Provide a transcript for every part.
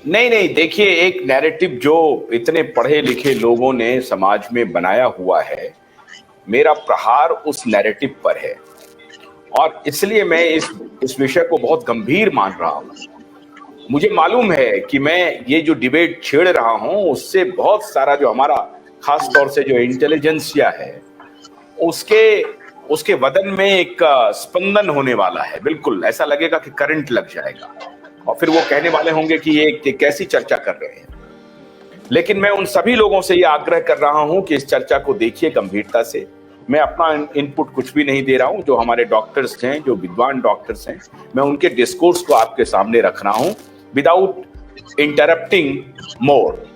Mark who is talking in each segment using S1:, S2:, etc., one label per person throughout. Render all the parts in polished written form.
S1: नहीं नहीं, देखिए, एक नैरेटिव जो इतने पढ़े लिखे लोगों ने समाज में बनाया हुआ है, मेरा प्रहार उस नैरेटिव पर है। और इसलिए मैं इस विषय को बहुत गंभीर मान रहा हूं। मुझे मालूम है कि मैं ये जो डिबेट छेड़ रहा हूं उससे बहुत सारा जो हमारा खास तौर से जो इंटेलिजेंसिया है उसके उसके बदन में एक स्पंदन होने वाला है। बिल्कुल ऐसा लगेगा कि करंट लग जाएगा और फिर वो कहने वाले होंगे कि ये कैसी चर्चा कर रहे हैं। लेकिन मैं उन सभी लोगों से ये आग्रह कर रहा हूं कि इस चर्चा को देखिए गंभीरता से। मैं अपना इनपुट कुछ भी नहीं दे रहा हूं। जो हमारे डॉक्टर्स हैं, जो विद्वान डॉक्टर्स हैं, मैं उनके डिस्कोर्स को आपके सामने रख रहा हूं विदाउट इंटरप्टिंग मोर।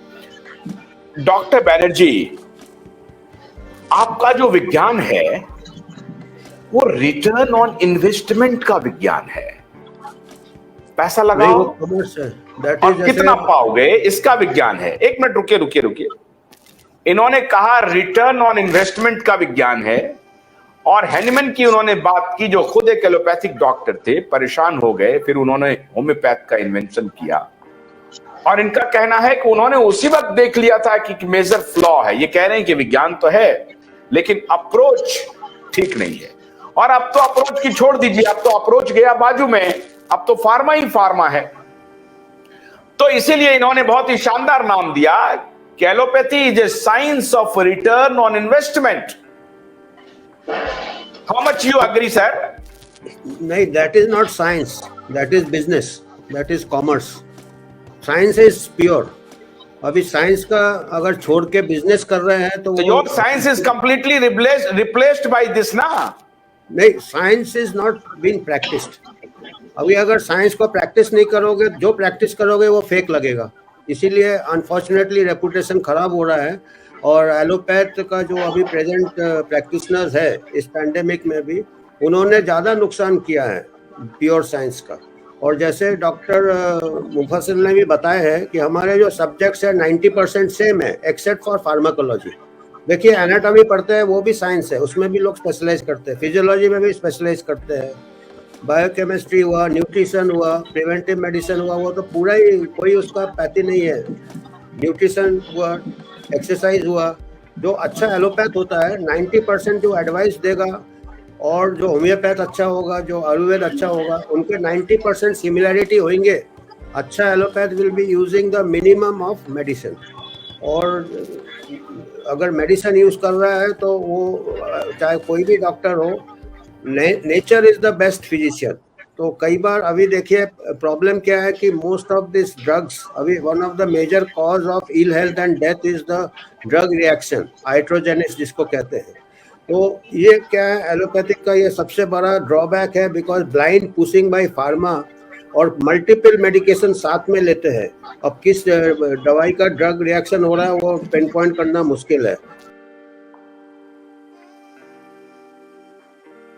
S1: डॉक्टर बैनर्जी, आपका जो विज्ञान है वो रिटर्न ऑन इन्वेस्टमेंट का विज्ञान है। पैसा लगाओ और कितना पाओगे, इसका विज्ञान है। एक मिनट रुकिए रुकिए रुकिए। इन्होंने कहा रिटर्न ऑन इन्वेस्टमेंट का विज्ञान है, और हैनिमैन की उन्होंने बात की, जो खुद एक एलोपैथिक डॉक्टर थे, परेशान हो गए, फिर उन्होंने होम्योपैथ का इन्वेंशन किया। और इनका कहना है कि उन्होंने उसी वक्त देख लिया था कि मेजर फ्लॉ है। ये कह रहे हैं कि विज्ञान तो है लेकिन अप्रोच ठीक नहीं है। और अब तो अप्रोच की छोड़ दीजिए, अब तो अप्रोच गया बाजू में, अब तो फार्मा ही फार्मा है। तो इसीलिए इन्होंने बहुत ही शानदार नाम दिया कि allopathy is a science of return on investment. How much you agree sir?
S2: नहीं, that is not science, that is business, that is commerce. Science is pure. अभी साइंस का अगर छोड़ के बिजनेस कर रहे हैं तो
S1: your science is completely replaced by this ना।
S2: नहीं, science is not being practised. अभी अगर साइंस को प्रैक्टिस नहीं करोगे, जो प्रैक्टिस करोगे वो फेक लगेगा। इसीलिए अनफॉर्चुनेटली रेपुटेशन खराब हो रहा है। और एलोपैथ का जो अभी प्रेजेंट प्रैक्टिशनर्स है इस पैंडेमिक में भी, उन्होंने ज़्यादा नुकसान किया है प्योर साइंस का। और जैसे डॉक्टर मुफस्सिल ने भी बताया है कि हमारे जो सब्जेक्ट्स है 90% सेम है एक्सेप्ट फॉर फार्माकोलॉजी। देखिए, एनाटॉमी पढ़ते हैं वो भी साइंस है, उसमें भी लोग स्पेशलाइज करते हैं, फिजियोलॉजी में भी स्पेशलाइज करते हैं, बायोकेमिस्ट्री हुआ, न्यूट्रिशन हुआ, प्रिवेंटिव मेडिसिन हुआ, वो तो पूरा ही कोई उसका पैथी नहीं है। न्यूट्रिशन हुआ, एक्सरसाइज हुआ। जो अच्छा एलोपैथ होता है 90% जो एडवाइस देगा, और जो होम्योपैथ अच्छा होगा, जो आयुर्वेद अच्छा होगा, उनके 90% सिमिलैरिटी होंगे। अच्छा allopath will be using the minimum of medicine. और अगर मेडिसिन यूज कर रहा है तो वो चाहे कोई भी डॉक्टर हो, nature is the best physician. तो कई बार अभी देखिए प्रॉब्लम क्या है कि मोस्ट ऑफ दिस ड्रग्स, अभी one of the major cause of ill health and death is the drug reaction, iatrogenesis जिसको कहते हैं। तो ये क्या है, एलोपैथिक का ये सबसे बड़ा ड्रॉबैक है, because blind pushing by pharma और मल्टीपल मेडिकेशन साथ में लेते हैं। अब किस दवाई का ड्रग रिएक्शन हो रहा है वो पिन पॉइंट करना मुश्किल है।